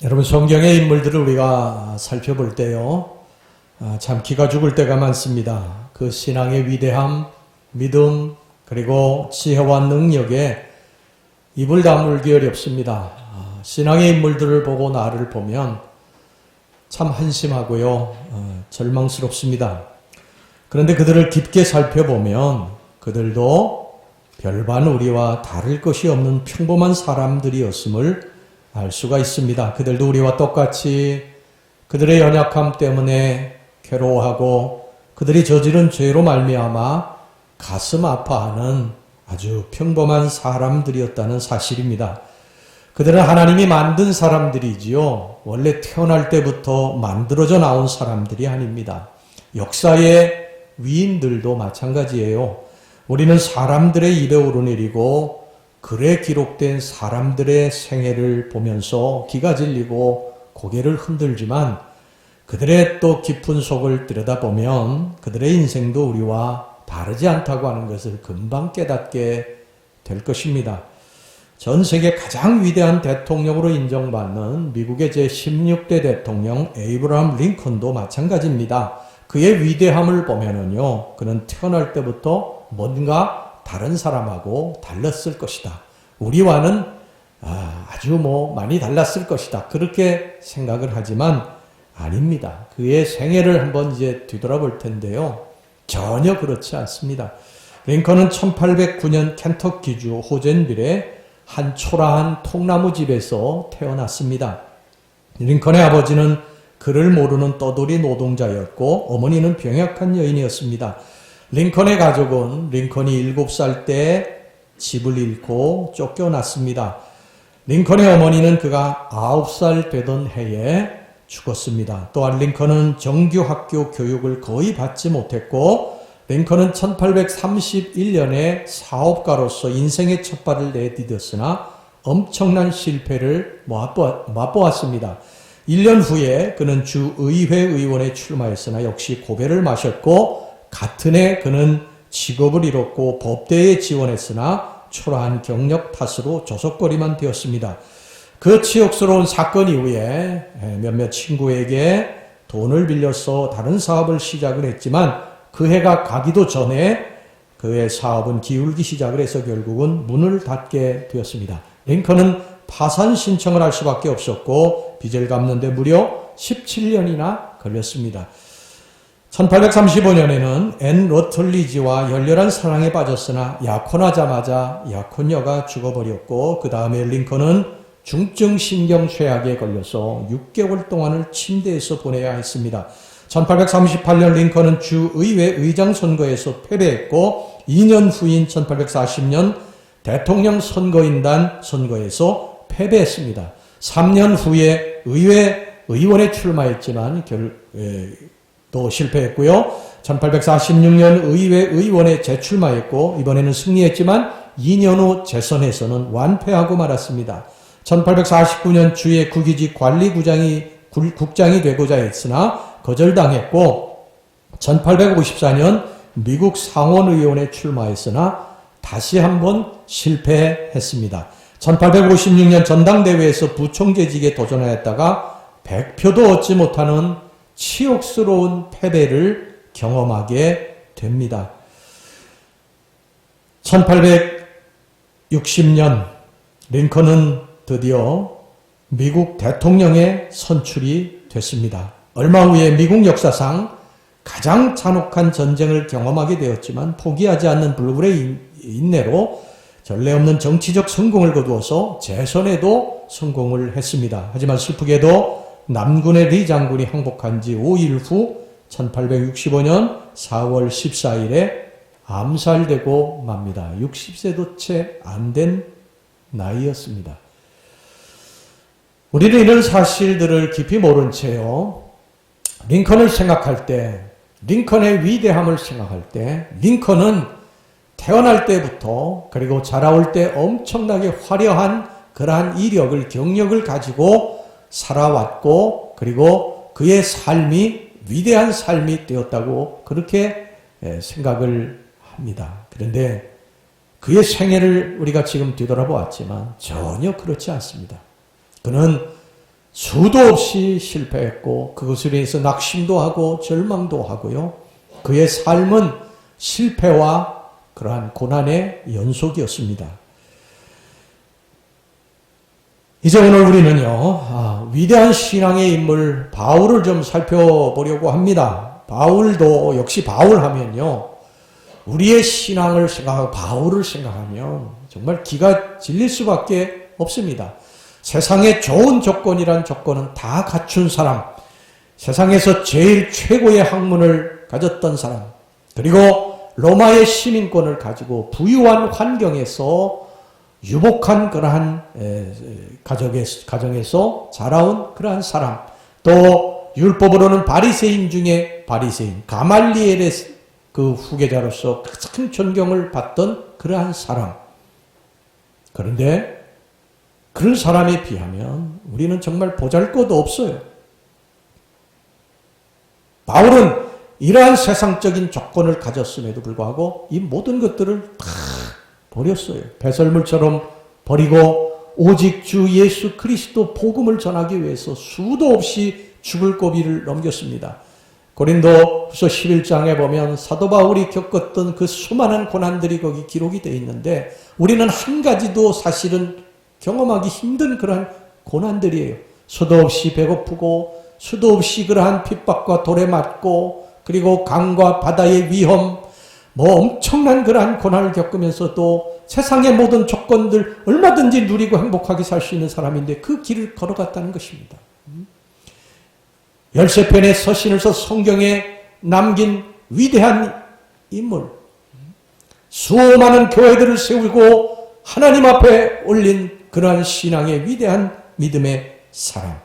여러분, 성경의 인물들을 우리가 살펴볼 때요, 참 기가 죽을 때가 많습니다. 그 신앙의 위대함, 믿음, 그리고 지혜와 능력에 입을 다물기 어렵습니다. 신앙의 인물들을 보고 나를 보면 참 한심하고요, 절망스럽습니다. 그런데 그들을 깊게 살펴보면 그들도 별반 우리와 다를 것이 없는 평범한 사람들이었음을 알 수가 있습니다. 그들도 우리와 똑같이 그들의 연약함 때문에 괴로워하고 그들이 저지른 죄로 말미암아 가슴 아파하는 아주 평범한 사람들이었다는 사실입니다. 그들은 하나님이 만든 사람들이지요, 원래 태어날 때부터 만들어져 나온 사람들이 아닙니다. 역사의 위인들도 마찬가지예요. 우리는 사람들의 입에 오르내리고 글에 기록된 사람들의 생애를 보면서 기가 질리고 고개를 흔들지만 그들의 또 깊은 속을 들여다보면 그들의 인생도 우리와 다르지 않다고 하는 것을 금방 깨닫게 될 것입니다. 전 세계 가장 위대한 대통령으로 인정받는 미국의 제16대 대통령 에이브러함 링컨도 마찬가지입니다. 그의 위대함을 보면은요, 그는 태어날 때부터 뭔가 다른 사람하고 달랐을 것이다. 우리와는 아주 많이 달랐을 것이다. 그렇게 생각을 하지만 아닙니다. 그의 생애를 한번 이제 뒤돌아볼 텐데요, 전혀 그렇지 않습니다. 링컨은 1809년 켄터키주 호젠빌의 한 초라한 통나무 집에서 태어났습니다. 링컨의 아버지는 글을 모르는 떠돌이 노동자였고 어머니는 병약한 여인이었습니다. 링컨의 가족은 링컨이 7살 때 집을 잃고 쫓겨났습니다. 링컨의 어머니는 그가 9살 되던 해에 죽었습니다. 또한 링컨은 정규학교 교육을 거의 받지 못했고 링컨은 1831년에 사업가로서 인생의 첫발을 내디뎠으나 엄청난 실패를 맛보았습니다. 1년 후에 그는 주의회 의원에 출마했으나 역시 고배를 마셨고 같은 해 그는 직업을 잃었고 법대에 지원했으나 초라한 경력 탓으로 조석거리만 되었습니다. 그 치욕스러운 사건 이후에 몇몇 친구에게 돈을 빌려서 다른 사업을 시작을 했지만 그 해가 가기도 전에 그의 사업은 기울기 시작을 해서 결국은 문을 닫게 되었습니다. 링컨은 파산 신청을 할 수밖에 없었고 빚을 갚는 데 무려 17년이나 걸렸습니다. 1835년에는 앤 러틀리지와 열렬한 사랑에 빠졌으나 약혼하자마자 약혼녀가 죽어버렸고 그 다음에 링컨은 중증 신경쇠약에 걸려서 6개월 동안을 침대에서 보내야 했습니다. 1838년 링컨은 주의회 의장 선거에서 패배했고 2년 후인 1840년 대통령 선거인단 선거에서 패배했습니다. 3년 후에 의원에 출마했지만 또 실패했고요. 1846년 의회 의원에 재출마했고 이번에는 승리했지만 2년 후 재선에서는 완패하고 말았습니다. 1849년 주의 국유지 국장이 되고자 했으나 거절당했고 1854년 미국 상원의원에 출마했으나 다시 한번 실패했습니다. 1856년 전당대회에서 부총재직에 도전하였다가 100표도 얻지 못하는 치욕스러운 패배를 경험하게 됩니다. 1860년 링컨은 드디어 미국 대통령에 선출이 됐습니다. 얼마 후에 미국 역사상 가장 잔혹한 전쟁을 경험하게 되었지만 포기하지 않는 불굴의 인내로 전례 없는 정치적 성공을 거두어서 재선에도 성공을 했습니다. 하지만 슬프게도 남군의 리 장군이 항복한 지 5일 후 1865년 4월 14일에 암살되고 맙니다. 60세도 채 안 된 나이였습니다. 우리는 이런 사실들을 깊이 모른 채요, 링컨을 생각할 때, 링컨의 위대함을 생각할 때, 링컨은 태어날 때부터 그리고 자라올 때 엄청나게 화려한 그러한 이력을, 경력을 가지고 살아왔고 그리고 그의 삶이 위대한 삶이 되었다고 그렇게 생각을 합니다. 그런데 그의 생애를 우리가 지금 뒤돌아보았지만 전혀 그렇지 않습니다. 그는 수도 없이 실패했고 그것으로 인해서 낙심도 하고 절망도 하고요. 그의 삶은 실패와 그러한 고난의 연속이었습니다. 이제 오늘 우리는요, 위대한 신앙의 인물 바울을 좀 살펴보려고 합니다. 바울도 역시 바울 하면요, 우리의 신앙을 생각하고 바울을 생각하면 정말 기가 질릴 수밖에 없습니다. 세상의 좋은 조건이란 조건은 다 갖춘 사람, 세상에서 제일 최고의 학문을 가졌던 사람, 그리고 로마의 시민권을 가지고 부유한 환경에서 유복한 그러한 가정에서 자라온 그러한 사람, 또 율법으로는 바리새인 중에 바리새인 가말리엘의 그 후계자로서 큰 존경을 받던 그러한 사람. 그런데 그런 사람에 비하면 우리는 정말 보잘것 없어요. 바울은 이러한 세상적인 조건을 가졌음에도 불구하고 이 모든 것들을 다 버렸어요. 배설물처럼 버리고 오직 주 예수 그리스도 복음을 전하기 위해서 수도 없이 죽을 고비를 넘겼습니다. 고린도후서 11장에 보면 사도 바울이 겪었던 그 수많은 고난들이 거기 기록이 되어 있는데 우리는 한 가지도 사실은 경험하기 힘든 그러한 고난들이에요. 수도 없이 배고프고 수도 없이 그러한 핍박과 돌에 맞고 그리고 강과 바다의 위험, 엄청난 그러한 고난을 겪으면서도 세상의 모든 조건들 얼마든지 누리고 행복하게 살 수 있는 사람인데 그 길을 걸어갔다는 것입니다. 13편의 서신을 써 성경에 남긴 위대한 인물, 수많은 교회들을 세우고 하나님 앞에 올린 그러한 신앙의 위대한 믿음의 사람.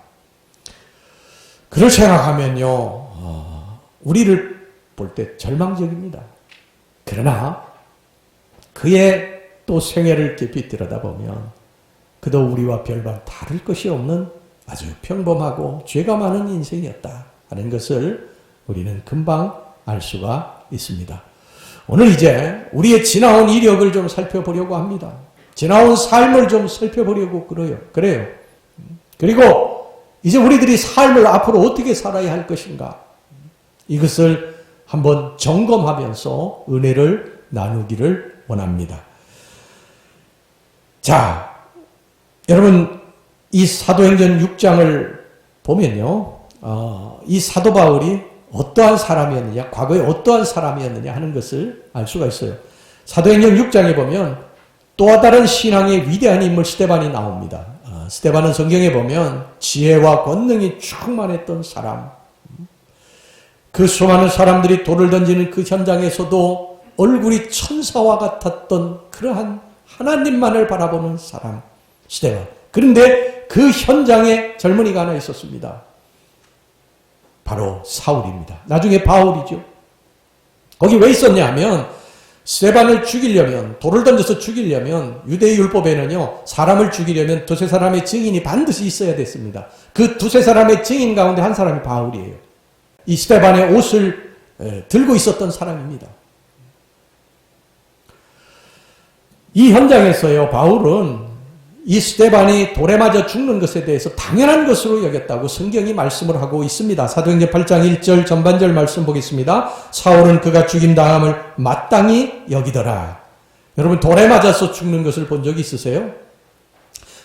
그를 생각하면요, 우리를 볼 때 절망적입니다. 그러나 그의 또 생애를 깊이 들여다보면 그도 우리와 별반 다를 것이 없는 아주 평범하고 죄가 많은 인생이었다 하는 것을 우리는 금방 알 수가 있습니다. 오늘 이제 우리의 지나온 이력을 좀 살펴보려고 합니다. 지나온 삶을 좀 살펴보려고 그래요. 그리고 이제 우리들이 삶을 앞으로 어떻게 살아야 할 것인가, 이것을 한번 점검하면서 은혜를 나누기를 원합니다. 자, 여러분 이 사도행전 6장을 보면요, 이 사도 바울이 어떠한 사람이었느냐, 과거에 어떠한 사람이었느냐 하는 것을 알 수가 있어요. 사도행전 6장에 보면 또 다른 신앙의 위대한 인물 스데반이 나옵니다. 스데반은 성경에 보면 지혜와 권능이 충만했던 사람, 그 수많은 사람들이 돌을 던지는 그 현장에서도 얼굴이 천사와 같았던 그러한 하나님만을 바라보는 사람, 스데반. 그런데 그 현장에 젊은이가 하나 있었습니다. 바로 사울입니다. 나중에 바울이죠. 거기 왜 있었냐 하면 스데반을 죽이려면, 돌을 던져서 죽이려면 유대의 율법에는요, 사람을 죽이려면 두세 사람의 증인이 반드시 있어야 됐습니다. 그 두세 사람의 증인 가운데 한 사람이 바울이에요. 이 스데반의 옷을 들고 있었던 사람입니다. 이 현장에서요, 바울은 이 스데반이 돌에 맞아 죽는 것에 대해서 당연한 것으로 여겼다고 성경이 말씀을 하고 있습니다. 사도행전 8장 1절 전반절 말씀 보겠습니다. 사울은 그가 죽인 다음을 마땅히 여기더라. 여러분, 돌에 맞아서 죽는 것을 본 적이 있으세요?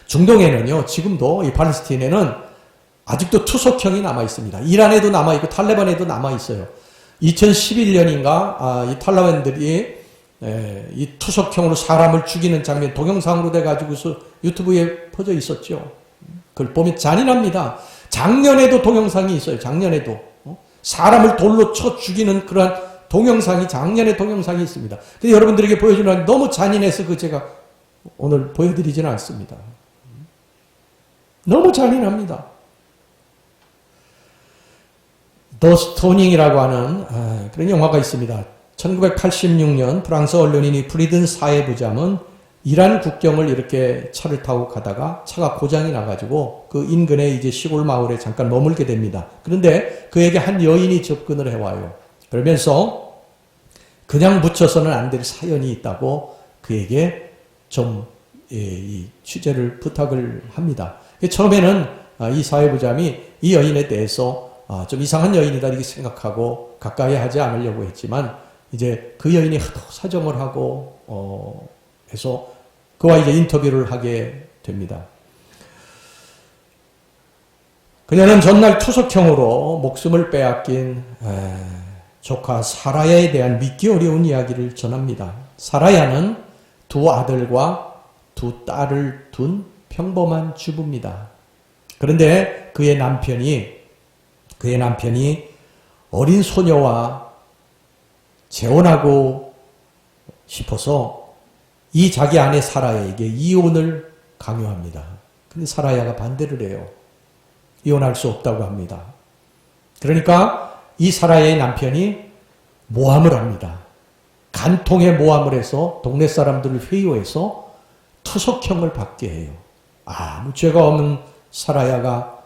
중동에는요, 지금도 이 팔레스타인에는 아직도 투속형이 남아 있습니다. 이란에도 남아 있고 탈레반에도 남아 있어요. 2011년인가 이 탈레반들이 이 투석형으로 사람을 죽이는 장면 동영상으로 돼가지고서 유튜브에 퍼져 있었죠. 그걸 보면 잔인합니다. 작년에도 동영상이 있어요. 작년에도 사람을 돌로 쳐 죽이는 그러한 동영상이, 작년에 동영상이 있습니다. 근데 여러분들에게 보여주는 너무 잔인해서 그 제가 오늘 보여드리지는 않습니다. 너무 잔인합니다. 더 스토닝이라고 하는 그런 영화가 있습니다. 1986년 프랑스 언론인이 프리든 사회부장은 이란 국경을 이렇게 차를 타고 가다가 차가 고장이 나가지고 그 인근의 이제 시골 마을에 잠깐 머물게 됩니다. 그런데 그에게 한 여인이 접근을 해와요. 그러면서 그냥 묻혀서는 안 될 사연이 있다고 그에게 좀 이 취재를 부탁을 합니다. 처음에는 이 사회부장이 이 여인에 대해서 좀 이상한 여인이다 이렇게 생각하고 가까이 하지 않으려고 했지만 이제 그 여인이 하도 사정을 하고 해서 그와 이제 인터뷰를 하게 됩니다. 그녀는 전날 투석형으로 목숨을 빼앗긴 조카 사라야에 대한 믿기 어려운 이야기를 전합니다. 사라야는 두 아들과 두 딸을 둔 평범한 주부입니다. 그런데 그의 남편이 어린 소녀와 재혼하고 싶어서 이 자기 아내 사라야에게 이혼을 강요합니다. 근데 사라야가 반대를 해요. 이혼할 수 없다고 합니다. 그러니까 이 사라야의 남편이 모함을 합니다. 간통에 모함을 해서 동네 사람들을 회유해서 투석형을 받게 해요. 아무 죄가 없는 사라야가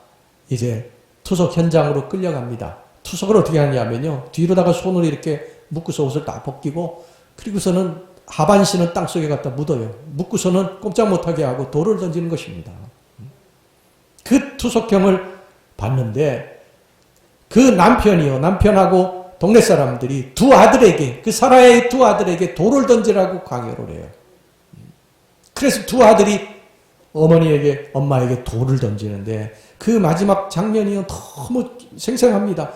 이제 투석 현장으로 끌려갑니다. 투석을 어떻게 하냐면요. 뒤로다가 손으로 이렇게 묶고서 옷을 다 벗기고 그리고서는 하반신은 땅속에 갖다 묻어요. 묶고서는 꼼짝 못하게 하고 돌을 던지는 것입니다. 그 투석형을 받는데 그 남편하고 동네 사람들이 두 아들에게 그 사라야의 두 아들에게 돌을 던지라고 강요를 해요. 그래서 두 아들이 엄마에게 돌을 던지는데 그 마지막 장면이 너무 생생합니다.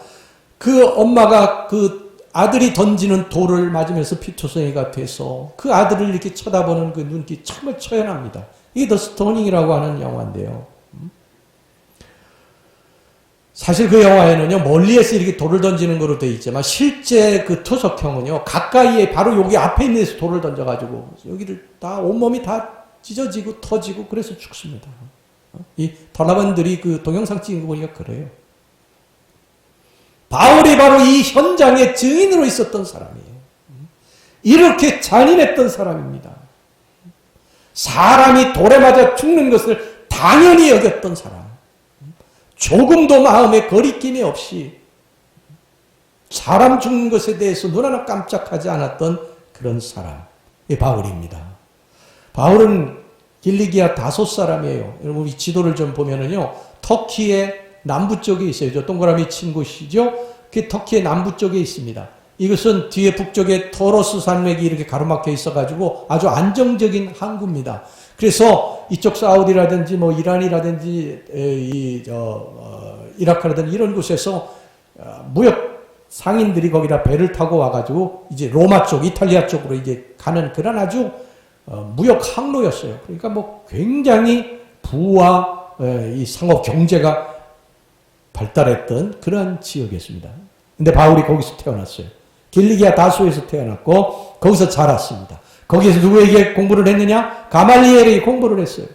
그 엄마가 그 아들이 던지는 돌을 맞으면서 피투성이가 돼서 그 아들을 이렇게 쳐다보는 그 눈빛이 정말 처연합니다. 이게 더 스토닝이라고 하는 영화인데요. 사실 그 영화에는요, 멀리에서 이렇게 돌을 던지는 거로 되어 있지만, 실제 그 투석형은요, 가까이에 바로 여기 앞에 있는 데서 돌을 던져가지고, 여기를 다, 온몸이 다 찢어지고 터지고, 그래서 죽습니다. 이 탈라반들이 그 동영상 찍은 거 보니까 그래요. 바울이 바로 이 현장의 증인으로 있었던 사람이에요. 이렇게 잔인했던 사람입니다. 사람이 돌에 맞아 죽는 것을 당연히 여겼던 사람. 조금도 마음에 거리낌이 없이 사람 죽는 것에 대해서 눈 하나 깜짝하지 않았던 그런 사람이 바울입니다. 바울은 길리기아 다소 사람이에요. 여러분 이 지도를 좀 보면은요, 터키의 남부 쪽에 있어요. 저 동그라미 친 곳이죠. 그게 터키의 남부 쪽에 있습니다. 이것은 뒤에 북쪽에 토로스 산맥이 이렇게 가로막혀 있어가지고 아주 안정적인 항구입니다. 그래서 이쪽 사우디라든지 뭐 이란이라든지 이라크라든지 이런 곳에서 무역 상인들이 거기다 배를 타고 와가지고 이제 로마 쪽, 이탈리아 쪽으로 이제 가는 그런 아주 무역 항로였어요. 그러니까 뭐 굉장히 부와 이 상업 경제가 발달했던 그런 지역이었습니다. 근데 바울이 거기서 태어났어요. 길리기아 다소에서 태어났고 거기서 자랐습니다. 거기에서 누구에게 공부를 했느냐? 가말리엘에게 공부를 했어요.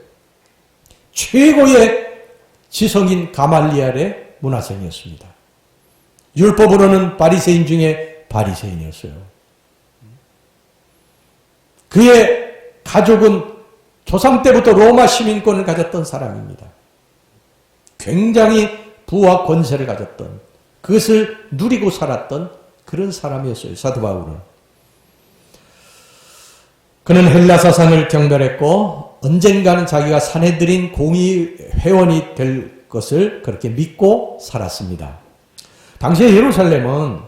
최고의 지성인 가말리엘의 문화생이었습니다. 율법으로는 바리새인 중에 바리새인이었어요. 그의 가족은 조상 때부터 로마 시민권을 가졌던 사람입니다. 굉장히 부와 권세를 가졌던, 그것을 누리고 살았던 그런 사람이었어요. 사도 바울은. 그는 헬라 사상을 경멸했고 언젠가는 자기가 산헤드린 공의 회원이 될 것을 그렇게 믿고 살았습니다. 당시에 예루살렘은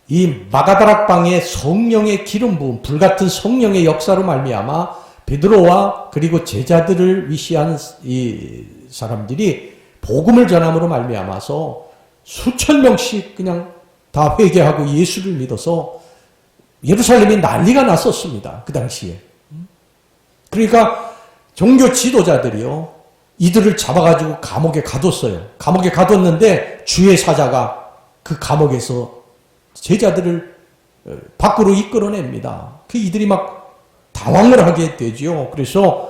이 마가다락방의 성령의 기름 부음, 불같은 성령의 역사로 말미암아 베드로와 그리고 제자들을 위시한 이 사람들이 복음을 전함으로 말미암아서 수천 명씩 그냥 다 회개하고 예수를 믿어서 예루살렘이 난리가 났었습니다. 그 당시에. 그러니까 종교 지도자들이요, 이들을 잡아가지고 감옥에 가뒀어요. 감옥에 가뒀는데 주의 사자가 그 감옥에서 제자들을 밖으로 이끌어냅니다. 그 이들이 막 당황을 하게 되죠. 그래서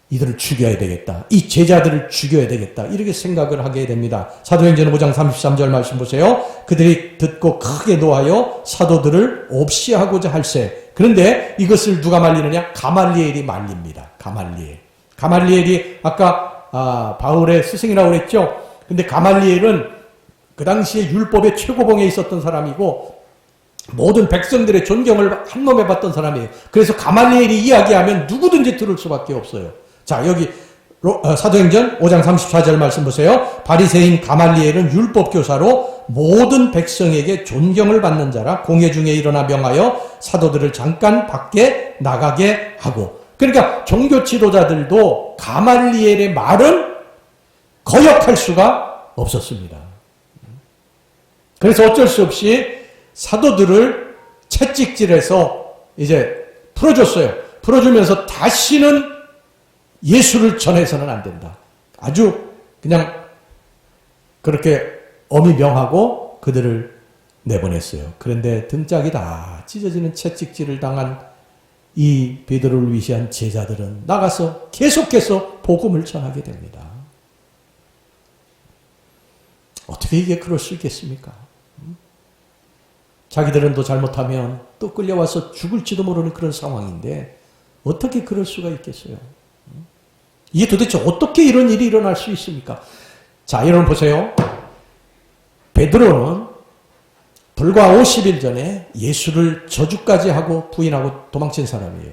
이들을 죽여야 되겠다. 이 제자들을 죽여야 되겠다. 이렇게 생각을 하게 됩니다. 사도행전 5장 33절 말씀 보세요. 그들이 듣고 크게 노하여 사도들을 없이하고자 할세. 그런데 이것을 누가 말리느냐? 가말리엘이 말립니다. 가말리엘이 아까 바울의 스승이라고 그랬죠. 근데 가말리엘은 그 당시에 율법의 최고봉에 있었던 사람이고 모든 백성들의 존경을 한 몸에 받던 사람이에요. 그래서 가말리엘이 이야기하면 누구든지 들을 수밖에 없어요. 자, 여기 사도행전 5장 34절 말씀 보세요. 바리새인 가말리엘은 율법교사로 모든 백성에게 존경을 받는 자라 공회 중에 일어나 명하여 사도들을 잠깐 밖에 나가게 하고. 그러니까 종교 지도자들도 가말리엘의 말은 거역할 수가 없었습니다. 그래서 어쩔 수 없이 사도들을 채찍질해서 이제 풀어줬어요. 풀어주면서 다시는 예수를 전해서는 안 된다. 아주 그냥 그렇게 엄히 명하고 그들을 내보냈어요. 그런데 등짝이 다 찢어지는 채찍질을 당한 이 베드로를 위시한 제자들은 나가서 계속해서 복음을 전하게 됩니다. 어떻게 이게 그럴 수 있겠습니까? 자기들은 또 잘못하면 또 끌려와서 죽을지도 모르는 그런 상황인데 어떻게 그럴 수가 있겠어요? 이게 도대체 어떻게 이런 일이 일어날 수 있습니까? 자, 여러분 보세요. 베드로는 불과 50일 전에 예수를 저주까지 하고 부인하고 도망친 사람이에요.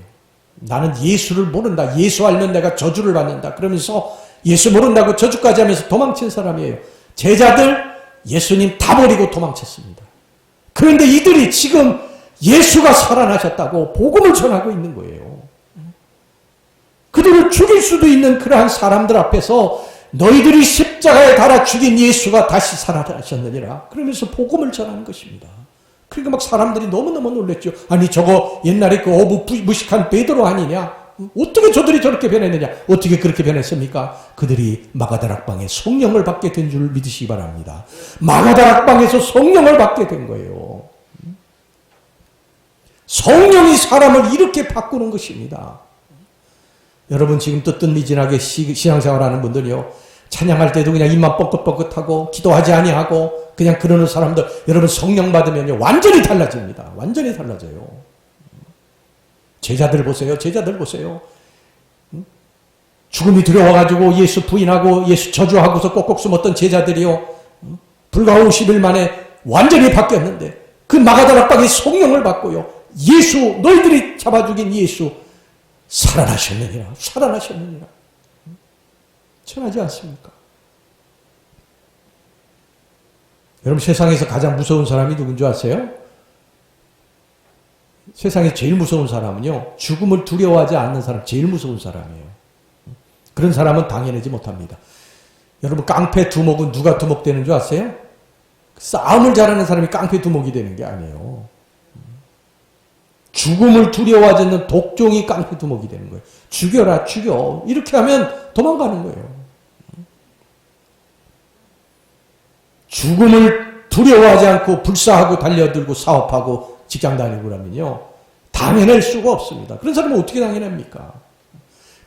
나는 예수를 모른다. 예수 알면 내가 저주를 받는다. 그러면서 예수 모른다고 저주까지 하면서 도망친 사람이에요. 제자들 예수님 다 버리고 도망쳤습니다. 그런데 이들이 지금 예수가 살아나셨다고 복음을 전하고 있는 거예요. 그들을 죽일 수도 있는 그러한 사람들 앞에서 너희들이 십자가에 달아 죽인 예수가 다시 살아나셨느니라 그러면서 복음을 전하는 것입니다. 그러니까 막 사람들이 너무너무 놀랬죠. 아니 저거 옛날에 그 어부무식한 베드로 아니냐? 어떻게 저들이 저렇게 변했느냐? 어떻게 그렇게 변했습니까? 그들이 마가다락방에 성령을 받게 된 줄 믿으시기 바랍니다. 마가다락방에서 성령을 받게 된 거예요. 성령이 사람을 이렇게 바꾸는 것입니다. 여러분 지금 뜨뜻미진하게 신앙생활하는 분들이요. 찬양할 때도 그냥 입만 뻥긋뻥긋하고 기도하지 아니하고 그냥 그러는 사람들 여러분 성령 받으면요. 완전히 달라집니다. 완전히 달라져요. 제자들 보세요. 제자들 보세요. 죽음이 두려워가지고 예수 부인하고 예수 저주하고서 꼭꼭 숨었던 제자들이요. 불과 50일 만에 완전히 바뀌었는데 그 마가다락방에 성령을 받고요. 예수 너희들이 잡아 죽인 예수 살아나셨느니라. 살아나셨느니라. 천하지 않습니까? 여러분 세상에서 가장 무서운 사람이 누군 줄 아세요? 세상에 제일 무서운 사람은요. 죽음을 두려워하지 않는 사람 제일 무서운 사람이에요. 그런 사람은 당해내지 못합니다. 여러분 깡패 두목은 누가 두목되는 줄 아세요? 싸움을 잘하는 사람이 깡패 두목이 되는 게 아니에요. 죽음을 두려워하지 않는 독종이 깡패 두목이 되는 거예요. 죽여라 죽여. 이렇게 하면 도망가는 거예요. 죽음을 두려워하지 않고 불사하고 달려들고 사업하고 직장 다니고 그러면요. 당해낼 수가 없습니다. 그런 사람은 어떻게 당해냅니까?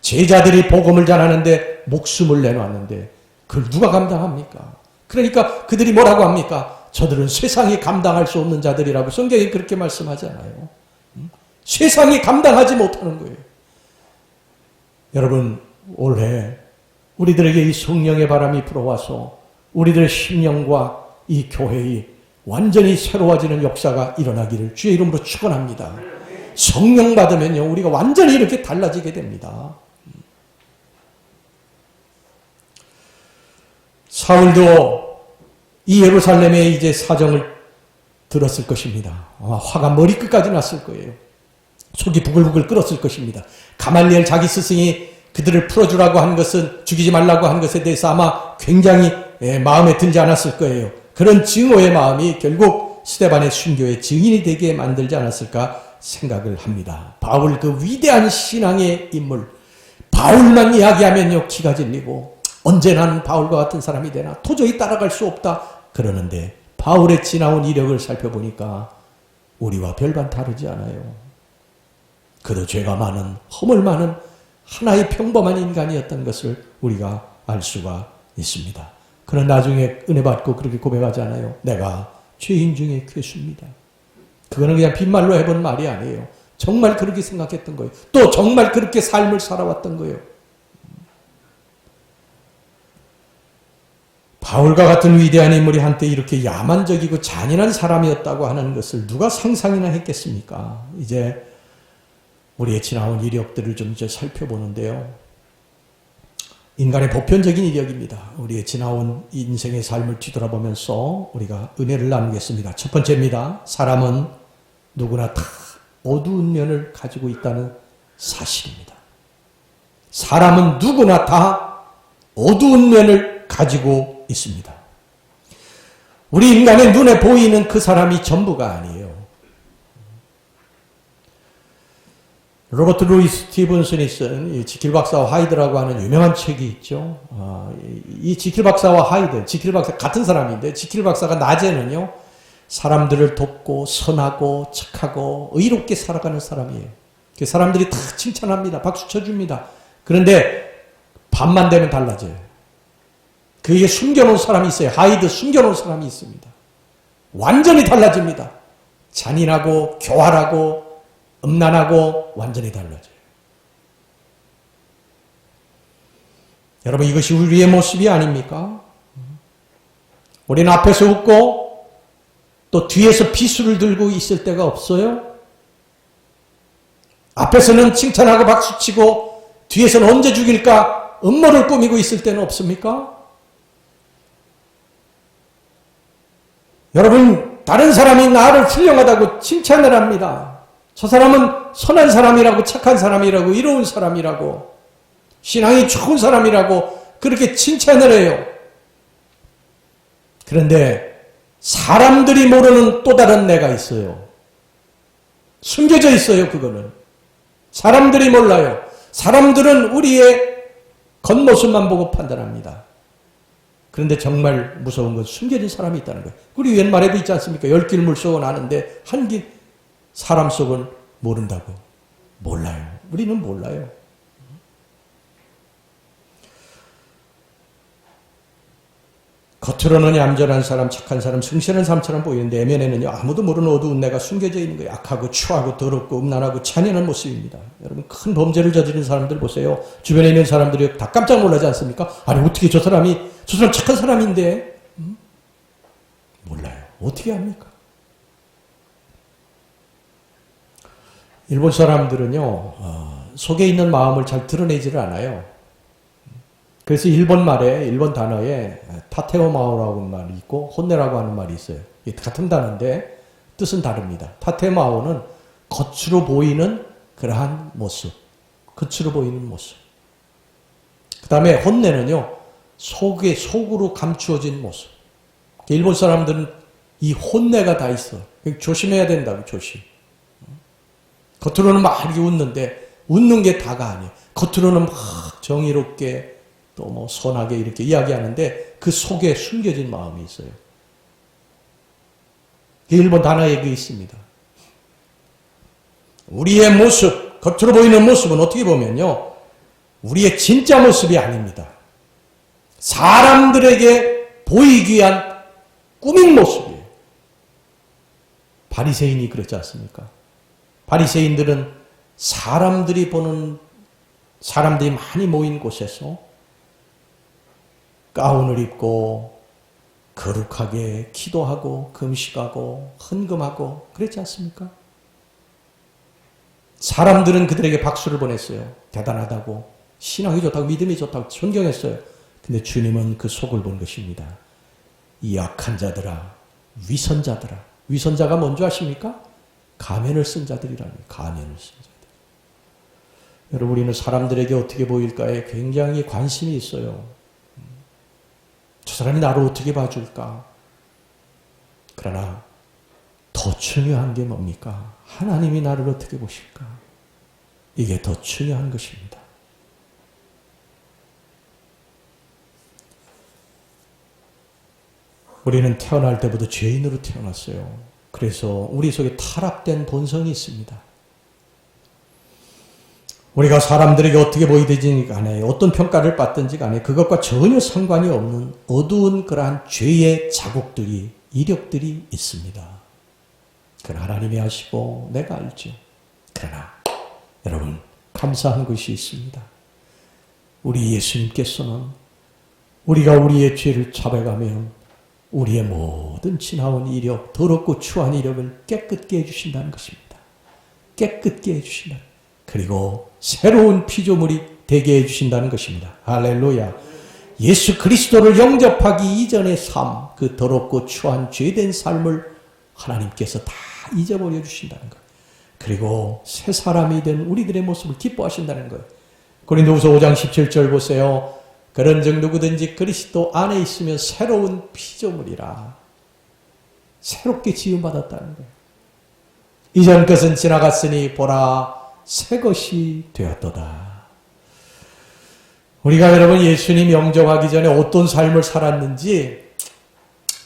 제자들이 복음을 전하는데 목숨을 내놨는데 그걸 누가 감당합니까? 그러니까 그들이 뭐라고 합니까? 저들은 세상이 감당할 수 없는 자들이라고 성경이 그렇게 말씀하잖아요. 세상이 감당하지 못하는 거예요. 여러분 올해 우리들에게 이 성령의 바람이 불어와서 우리들의 심령과 이 교회의 완전히 새로워지는 역사가 일어나기를 주의 이름으로 축원합니다. 성령 받으면요 우리가 완전히 이렇게 달라지게 됩니다. 사울도 이 예루살렘의 이제 사정을 들었을 것입니다. 아마 화가 머리끝까지 났을 거예요. 속이 부글부글 끓었을 것입니다. 가말리엘 자기 스승이 그들을 풀어주라고 한 것은 죽이지 말라고 한 것에 대해서 아마 굉장히 마음에 들지 않았을 거예요. 그런 증오의 마음이 결국 스데반의 순교의 증인이 되게 만들지 않았을까 생각을 합니다. 바울 그 위대한 신앙의 인물 바울만 이야기하면요 기가 질리고 언제 나는 바울과 같은 사람이 되나 도저히 따라갈 수 없다 그러는데 바울의 지나온 이력을 살펴보니까 우리와 별반 다르지 않아요. 그도 죄가 많은 허물 많은 하나의 평범한 인간이었던 것을 우리가 알 수가 있습니다. 그런 나중에 은혜 받고 그렇게 고백하지 않아요. 내가 죄인 중에 괴수입니다. 그거는 그냥 빈말로 해본 말이 아니에요. 정말 그렇게 생각했던 거예요. 또 정말 그렇게 삶을 살아왔던 거예요. 바울과 같은 위대한 인물이 한때 이렇게 야만적이고 잔인한 사람이었다고 하는 것을 누가 상상이나 했겠습니까? 이제 우리의 지나온 이력들을 좀 이제 살펴보는데요. 인간의 보편적인 이력입니다. 우리의 지나온 인생의 삶을 뒤돌아보면서 우리가 은혜를 나누겠습니다. 첫 번째입니다. 사람은 누구나 다 어두운 면을 가지고 있다는 사실입니다. 사람은 누구나 다 어두운 면을 가지고 있습니다. 우리 인간의 눈에 보이는 그 사람이 전부가 아니에요. 로버트 루이 스티븐슨이 쓴 지킬 박사와 하이드라고 하는 유명한 책이 있죠. 이 지킬 박사와 하이드, 지킬 박사 같은 사람인데 지킬 박사가 낮에는요 사람들을 돕고 선하고 착하고 의롭게 살아가는 사람이에요. 사람들이 다 칭찬합니다. 박수 쳐줍니다. 그런데 밤만 되면 달라져요. 그에게 숨겨놓은 사람이 있어요. 하이드 숨겨놓은 사람이 있습니다. 완전히 달라집니다. 잔인하고 교활하고 음란하고 완전히 달라져요. 여러분 이것이 우리의 모습이 아닙니까? 우리는 앞에서 웃고 또 뒤에서 비수를 들고 있을 때가 없어요? 앞에서는 칭찬하고 박수치고 뒤에서는 언제 죽일까 음모를 꾸미고 있을 때는 없습니까? 여러분 다른 사람이 나를 훌륭하다고 칭찬을 합니다. 저 사람은 선한 사람이라고 착한 사람이라고 이로운 사람이라고 신앙이 좋은 사람이라고 그렇게 칭찬을 해요. 그런데 사람들이 모르는 또 다른 내가 있어요. 숨겨져 있어요. 그거는. 사람들이 몰라요. 사람들은 우리의 겉모습만 보고 판단합니다. 그런데 정말 무서운 건 숨겨진 사람이 있다는 거예요. 우리 옛말에도 있지 않습니까? 10길 물속은 아는데 한 길 사람 속은 모른다고. 몰라요. 우리는 몰라요. 겉으로는 얌전한 사람, 착한 사람, 성실한 사람처럼 보이는데 내면에는요 아무도 모르는 어두운 내가 숨겨져 있는 거예요. 악하고 추하고 더럽고 음란하고 잔인한 모습입니다. 여러분 큰 범죄를 저지른 사람들 보세요. 주변에 있는 사람들이 다 깜짝 놀라지 않습니까? 아니 어떻게 저 사람 착한 사람인데 몰라요. 어떻게 합니까? 일본 사람들은요 속에 있는 마음을 잘 드러내지를 않아요. 그래서 일본 단어에 타테오마오라고 하는 말이 있고 혼내라고 하는 말이 있어요. 같은 단어인데 뜻은 다릅니다. 타테오마오는 겉으로 보이는 그러한 모습, 겉으로 보이는 모습. 그 다음에 혼내는요 속으로 감추어진 모습. 일본 사람들은 이 혼내가 다 있어. 조심해야 된다고. 조심. 겉으로는 막 이렇게 웃는데 웃는 게 다가 아니에요. 겉으로는 막 정의롭게 또 뭐 선하게 이렇게 이야기하는데 그 속에 숨겨진 마음이 있어요. 일본 단어에 그게 있습니다. 우리의 모습, 겉으로 보이는 모습은 어떻게 보면요 우리의 진짜 모습이 아닙니다. 사람들에게 보이기 위한 꾸민 모습이에요. 바리새인이 그렇지 않습니까? 바리새인들은 사람들이 많이 모인 곳에서 가운을 입고 거룩하게 기도하고 금식하고 헌금하고 그랬지 않습니까? 사람들은 그들에게 박수를 보냈어요. 대단하다고, 신앙이 좋다고, 믿음이 좋다고 존경했어요. 근데 주님은 그 속을 본 것입니다. 이 악한 자들아, 위선자들아. 위선자가 뭔지 아십니까? 가면을 쓴 자들이라니. 가면을 쓴 자들. 여러분 우리는 사람들에게 어떻게 보일까에 굉장히 관심이 있어요. 저 사람이 나를 어떻게 봐줄까? 그러나 더 중요한 게 뭡니까? 하나님이 나를 어떻게 보실까? 이게 더 중요한 것입니다. 우리는 태어날 때부터 죄인으로 태어났어요. 그래서 우리 속에 타락된 본성이 있습니다. 우리가 사람들에게 어떻게 보이든지 간에 어떤 평가를 받든지 간에 그것과 전혀 상관이 없는 어두운 그러한 죄의 자국들이, 이력들이 있습니다. 그건 하나님이 아시고 내가 알죠. 그러나 여러분 감사한 것이 있습니다. 우리 예수님께서는 우리가 우리의 죄를 잡아가면 우리의 모든 지나온 이력, 더럽고 추한 이력을 깨끗게 해주신다는 것입니다. 깨끗게 해주신다. 그리고 새로운 피조물이 되게 해주신다는 것입니다. 할렐루야. 예수 그리스도를 영접하기 이전의 삶, 그 더럽고 추한 죄된 삶을 하나님께서 다 잊어버려 주신다는 것. 그리고 새 사람이 된 우리들의 모습을 기뻐하신다는 것. 고린도후서 5장 17절 보세요. 그런즉 누구든지 그리스도 안에 있으면 새로운 피조물이라. 새롭게 지음받았다는 거예요. 이전 것은 지나갔으니 보라 새 것이 되었도다. 우리가 여러분 예수님 영접하기 전에 어떤 삶을 살았는지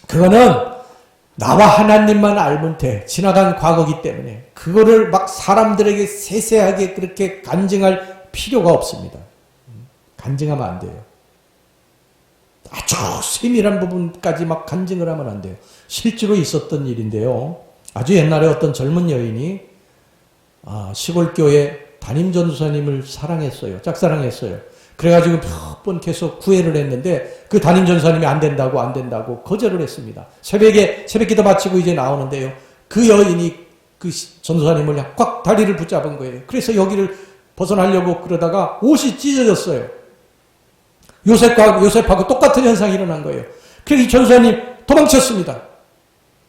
그거는 나와 하나님만 알면 돼. 지나간 과거기 때문에 그거를 막 사람들에게 세세하게 그렇게 간증할 필요가 없습니다. 간증하면 안 돼요. 아주 세밀한 부분까지 막 간증을 하면 안 돼요. 실제로 있었던 일인데요. 아주 옛날에 어떤 젊은 여인이 시골교회 담임전도사님을 사랑했어요. 짝사랑했어요. 그래가지고 몇 번 계속 구애를 했는데 그 담임전도사님이 안 된다고 거절을 했습니다. 새벽기도 마치고 이제 나오는데요. 그 여인이 그 전도사님을 꽉 다리를 붙잡은 거예요. 그래서 여기를 벗어나려고 그러다가 옷이 찢어졌어요. 요셉하고 똑같은 현상이 일어난 거예요. 그래서 이 전도사님 도망쳤습니다.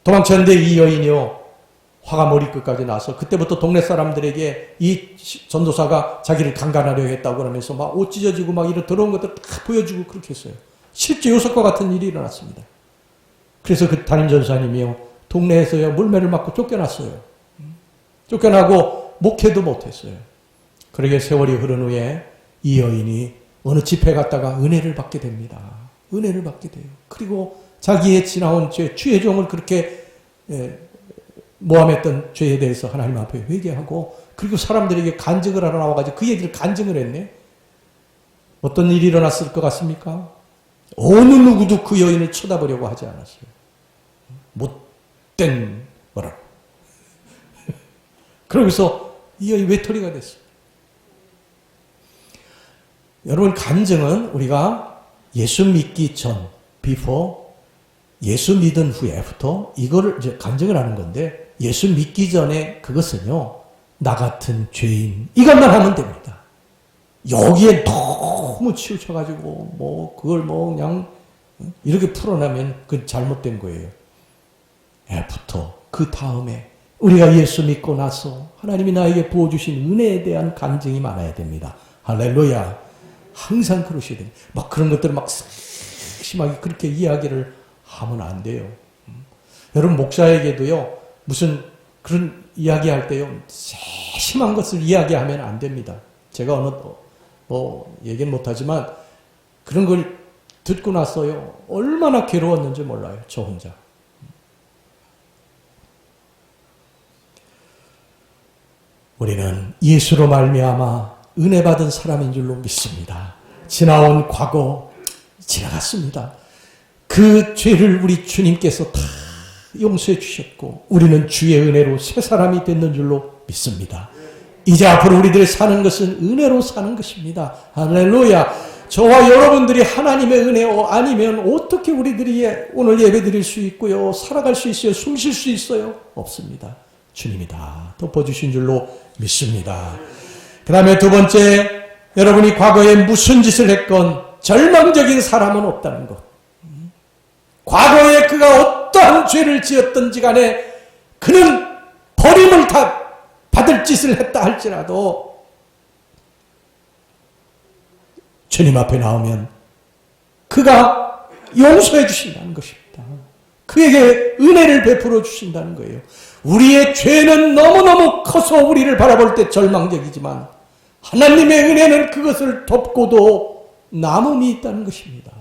도망쳤는데 이 여인이요. 화가 머리끝까지 나서 그때부터 동네 사람들에게 이 전도사가 자기를 강간하려 했다고 그러면서 막 옷 찢어지고 막 이런 더러운 것들 다 보여주고 그렇게 했어요. 실제 요셉과 같은 일이 일어났습니다. 그래서 그 담임 전도사님이요. 동네에서요. 물매를 맞고 쫓겨났어요. 쫓겨나고 목회도 못했어요. 그러게 세월이 흐른 후에 이 여인이 어느 집회 갔다가 은혜를 받게 됩니다. 은혜를 받게 돼요. 그리고 자기의 지나온 죄, 주의 종을 그렇게 모함했던 죄에 대해서 하나님 앞에 회개하고 그리고 사람들에게 간증을 하러 나와가지고 그 얘기를 간증을 했네. 어떤 일이 일어났을 것 같습니까? 어느 누구도 그 여인을 쳐다보려고 하지 않았어요. 못된 뭐라. 그러면서 이 여인 외톨이가 됐어요. 여러분 간증은 우리가 예수 믿기 전, before, 예수 믿은 후에, after 이거를 이제 간증을 하는 건데 예수 믿기 전에 그것은요 나 같은 죄인 이것만 하면 됩니다. 여기에 너무 치우쳐가지고 뭐 그걸 뭐 그냥 이렇게 풀어내면 그건 잘못된 거예요. after 그 다음에 우리가 예수 믿고 나서 하나님이 나에게 부어주신 은혜에 대한 간증이 많아야 됩니다. 할렐루야. 항상 그러셔야 됩니다. 막 그런 것들을 막 심하게 그렇게 이야기를 하면 안 돼요. 여러분 목사에게도요. 무슨 그런 이야기할 때요. 세심한 것을 이야기하면 안 됩니다. 제가 어느 얘기는 못하지만 그런 걸 듣고 나서요. 얼마나 괴로웠는지 몰라요. 저 혼자. 우리는 예수로 말미암아 은혜 받은 사람인 줄로 믿습니다. 지나온 과거 지나갔습니다. 그 죄를 우리 주님께서 다 용서해 주셨고 우리는 주의 은혜로 새 사람이 됐는 줄로 믿습니다. 이제 앞으로 우리들이 사는 것은 은혜로 사는 것입니다. 할렐루야. 저와 여러분들이 하나님의 은혜 아니면 어떻게 우리들이 오늘 예배 드릴 수 있고요. 살아갈 수 있어요. 숨 쉴 수 있어요. 없습니다. 주님이 다 덮어주신 줄로 믿습니다. 그 다음에 두 번째, 여러분이 과거에 무슨 짓을 했건 절망적인 사람은 없다는 것. 과거에 그가 어떠한 죄를 지었든지 간에 그는 버림을 다 받을 짓을 했다 할지라도 주님 앞에 나오면 그가 용서해 주신다는 것입니다. 그에게 은혜를 베풀어 주신다는 거예요. 우리의 죄는 너무너무 커서 우리를 바라볼 때 절망적이지만 하나님의 은혜는 그것을 덮고도 남음이 있다는 것입니다.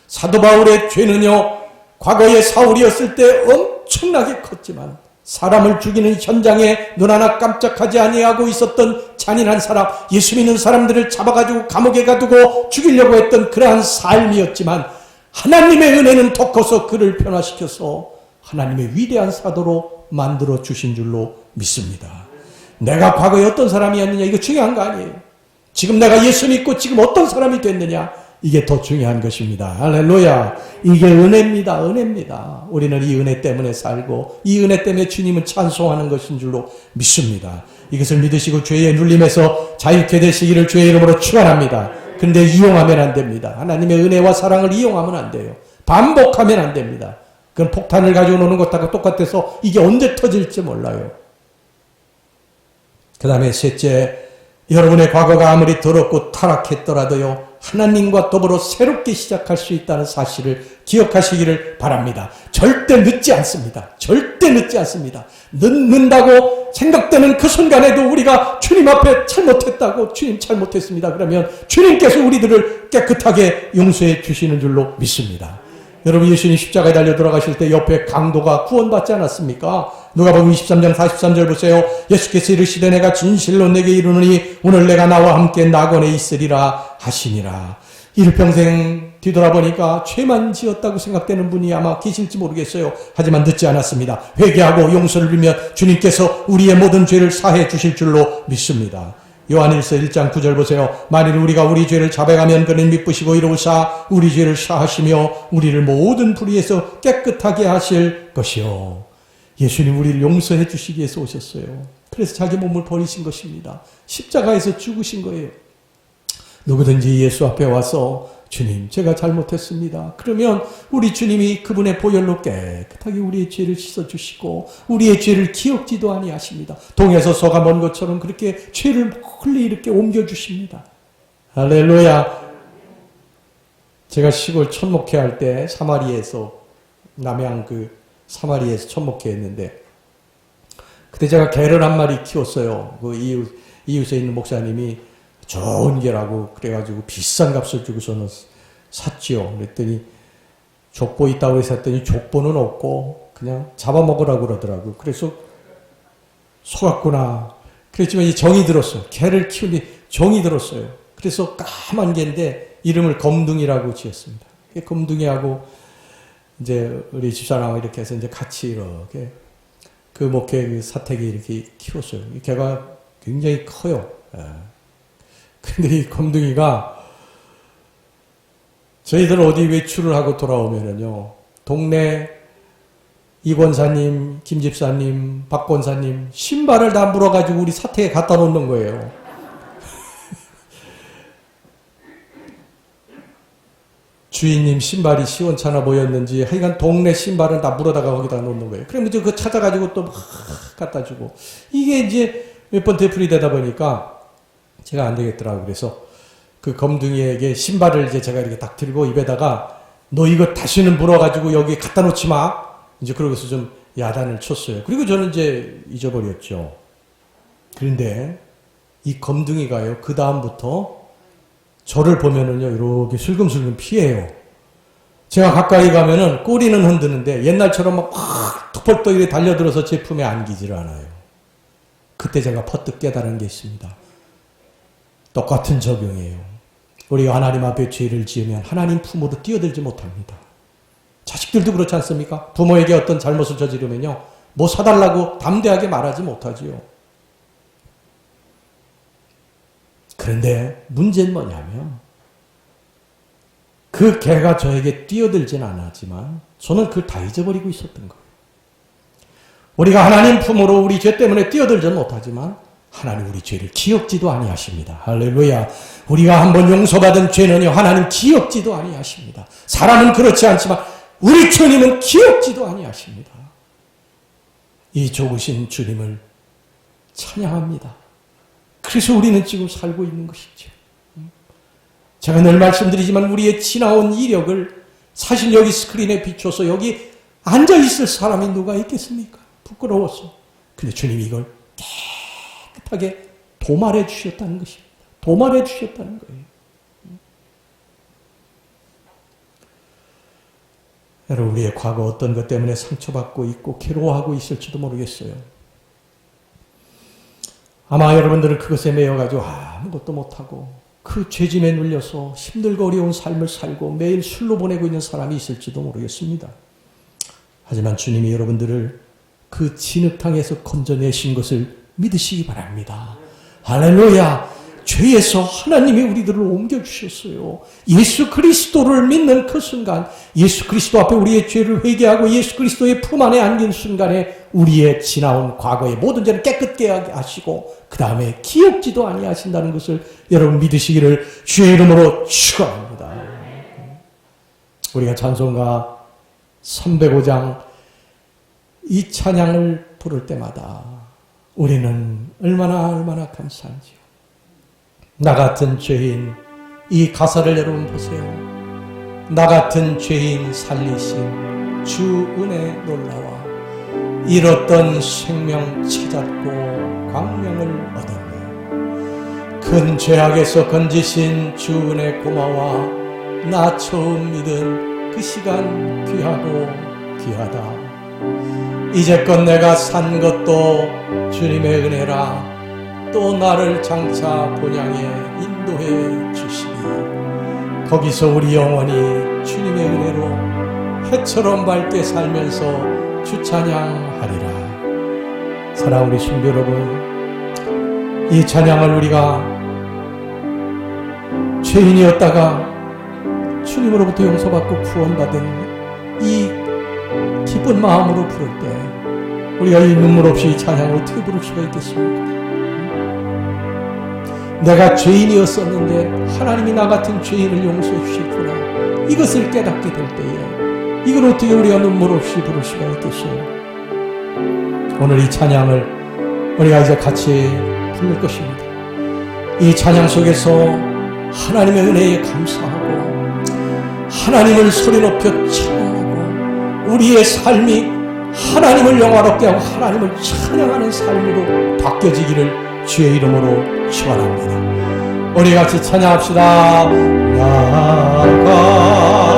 사도 바울의 죄는요, 과거에 사울이었을 때 엄청나게 컸지만 사람을 죽이는 현장에 눈 하나 깜짝하지 아니하고 있었던 잔인한 사람, 예수 믿는 사람들을 잡아가지고 감옥에 가두고 죽이려고 했던 그러한 삶이었지만 하나님의 은혜는 더 커서 그를 변화시켜서 하나님의 위대한 사도로 만들어 주신 줄로 믿습니다. 내가 과거에 어떤 사람이었느냐 이거 중요한 거 아니에요. 지금 내가 예수 믿고 지금 어떤 사람이 됐느냐 이게 더 중요한 것입니다. 할렐루야. 이게 은혜입니다. 은혜입니다. 우리는 이 은혜 때문에 살고 이 은혜 때문에 주님을 찬송하는 것인 줄로 믿습니다. 이것을 믿으시고 죄의 눌림에서 자유케 되시기를 주의 이름으로 축원합니다. 그런데 이용하면 안 됩니다. 하나님의 은혜와 사랑을 이용하면 안 돼요. 반복하면 안 됩니다. 그건 폭탄을 가지고 노는 것하고 똑같아서 이게 언제 터질지 몰라요. 그 다음에 셋째, 여러분의 과거가 아무리 더럽고 타락했더라도요, 하나님과 더불어 새롭게 시작할 수 있다는 사실을 기억하시기를 바랍니다. 절대 늦지 않습니다. 절대 늦지 않습니다. 늦는다고 생각되는 그 순간에도 우리가 주님 앞에 잘못했다고, 주님 잘못했습니다, 그러면 주님께서 우리들을 깨끗하게 용서해 주시는 줄로 믿습니다. 여러분, 예수님 십자가에 달려 돌아가실 때 옆에 강도가 구원받지 않았습니까? 누가복음 23장 43절 보세요. 예수께서 이르시되 내가 진실로 내게 이르노니 오늘 내가 나와 함께 낙원에 있으리라 하시니라. 일평생 뒤돌아보니까 죄만 지었다고 생각되는 분이 아마 계실지 모르겠어요. 하지만 늦지 않았습니다. 회개하고 용서를 빌면 주님께서 우리의 모든 죄를 사해 주실 줄로 믿습니다. 요한일서 1장 9절 보세요. 만일 우리가 우리 죄를 자백하면 그는 미쁘시고 이로우사 우리 죄를 사하시며 우리를 모든 불의에서 깨끗하게 하실 것이요. 예수님 우리를 용서해 주시기 위해서 오셨어요. 그래서 자기 몸을 버리신 것입니다. 십자가에서 죽으신 거예요. 누구든지 예수 앞에 와서 주님 제가 잘못했습니다, 그러면 우리 주님이 그분의 보혈로 깨끗하게 우리의 죄를 씻어주시고 우리의 죄를 기억지도 아니하십니다. 동에서 서가 먼 것처럼 그렇게 죄를 멀리 이렇게 옮겨주십니다. 할렐루야. 제가 시골 천목회 할 때 사마리에서, 남양 사마리에서 천목회 했는데, 그때 제가 개를 한 마리 키웠어요. 그 이웃에 있는 목사님이 좋은 개라고 그래가지고 비싼 값을 주고서는 샀지요. 그랬더니 족보 있다고 해서 샀더니 족보는 없고 그냥 잡아먹으라고 그러더라고요. 그래서 속았구나. 그랬지만 이 정이 들었어요. 개를 키우니 정이 들었어요. 그래서 까만 개인데 이름을 검둥이라고 지었습니다. 검둥이하고 이제 우리 집사람하고 이렇게 해서 이제 같이 이렇게 그 목회 사택에 이렇게 키웠어요. 이 개가 굉장히 커요. 근데 이 검둥이가 저희들 어디 외출을 하고 돌아오면은요, 동네 이 권사님, 김 집사님, 박 권사님 신발을 다 물어가지고 우리 사택에 갖다 놓는 거예요. 주인님 신발이 시원찮아 보였는지 하여간 동네 신발은 다 물어다가 거기다 놓는 거예요. 그러면 이제 그거 찾아가지고 또 막 갖다 주고, 이게 이제 몇 번 되풀이 되다 보니까 제가 안 되겠더라고요. 그래서 그 검둥이에게 신발을 이제 제가 이렇게 딱 들고 입에다가 너 이거 다시는 물어가지고 여기 갖다 놓지 마. 이제 그러고서 좀 야단을 쳤어요. 그리고 저는 이제 잊어버렸죠. 그런데 이 검둥이가요, 그 다음부터 저를 보면은요, 이렇게 슬금슬금 피해요. 제가 가까이 가면은 꼬리는 흔드는데 옛날처럼 막 툭벌떡 이렇게 달려들어서 제 품에 안기질 않아요. 그때 제가 퍼뜩 깨달은 게 있습니다. 똑같은 적용이에요. 우리가 하나님 앞에 죄를 지으면 하나님 품으로 뛰어들지 못합니다. 자식들도 그렇지 않습니까? 부모에게 어떤 잘못을 저지르면요, 뭐 사달라고 담대하게 말하지 못하지요. 그런데 문제는 뭐냐면 그 개가 저에게 뛰어들진 않았지만 저는 그걸 다 잊어버리고 있었던 거예요. 우리가 하나님 품으로 우리 죄 때문에 뛰어들지는 못하지만 하나님 우리 죄를 기억지도 아니하십니다. 할렐루야. 우리가 한번 용서받은 죄는요, 하나님 기억지도 아니하십니다. 사람은 그렇지 않지만 우리 주님은 기억지도 아니하십니다. 이 좋으신 주님을 찬양합니다. 그래서 우리는 지금 살고 있는 것이죠. 제가 늘 말씀드리지만 우리의 지나온 이력을 사실 여기 스크린에 비춰서 여기 앉아있을 사람이 누가 있겠습니까? 부끄러워서. 근데 주님이 이걸 깨끗하게 도말해 주셨다는 것입니다. 도말해 주셨다는 거예요. 여러분, 우리의 과거 어떤 것 때문에 상처받고 있고 괴로워하고 있을지도 모르겠어요. 아마 여러분들은 그것에 매여가지고 아무것도 못하고 그 죄짐에 눌려서 힘들고 어려운 삶을 살고 매일 술로 보내고 있는 사람이 있을지도 모르겠습니다. 하지만 주님이 여러분들을 그 진흙탕에서 건져내신 것을 믿으시기 바랍니다. 할렐루야. 죄에서 하나님이 우리들을 옮겨주셨어요. 예수 그리스도를 믿는 그 순간, 예수 그리스도 앞에 우리의 죄를 회개하고 예수 그리스도의 품 안에 안긴 순간에 우리의 지나온 과거의 모든 죄를 깨끗게 하시고 그 다음에 기억지도 아니하신다는 것을 여러분 믿으시기를 주의 이름으로 축원합니다. 우리가 찬송가 305장 이 찬양을 부를 때마다 우리는 얼마나 감사한지요. 나 같은 죄인, 이 가사를 여러분 보세요. 나 같은 죄인 살리신 주 은혜 놀라와 잃었던 생명 찾았고 광명을 얻었네. 큰 죄악에서 건지신 주 은혜 고마워. 나 처음 믿은 그 시간 귀하고 귀하다. 이제껏 내가 산 것도 주님의 은혜라. 또 나를 장차 본향에 인도해 주시니 거기서 우리 영원히 주님의 은혜로 해처럼 밝게 살면서 주 찬양하리라. 사랑하는 우리 성도 여러분, 이 찬양을 우리가 죄인이었다가 주님으로부터 용서받고 구원받은 이 기쁜 마음으로 부를 때 우리가 이 눈물 없이 이 찬양을 어떻게 부를 수가 있겠습니까? 내가 죄인이었었는데 하나님이 나 같은 죄인을 용서해 주셨구나. 이것을 깨닫게 될 때에 이걸 어떻게 우리가 눈물 없이 부를 수가 있겠어요? 오늘 이 찬양을 우리가 이제 같이 부를 것입니다. 이 찬양 속에서 하나님의 은혜에 감사하고 하나님을 소리 높여 찬양하고 우리의 삶이 하나님을 영화롭게 하고 하나님을 찬양하는 삶으로 바뀌어지기를 주의 이름으로 축원합니다. 우리 같이 찬양합시다. 나가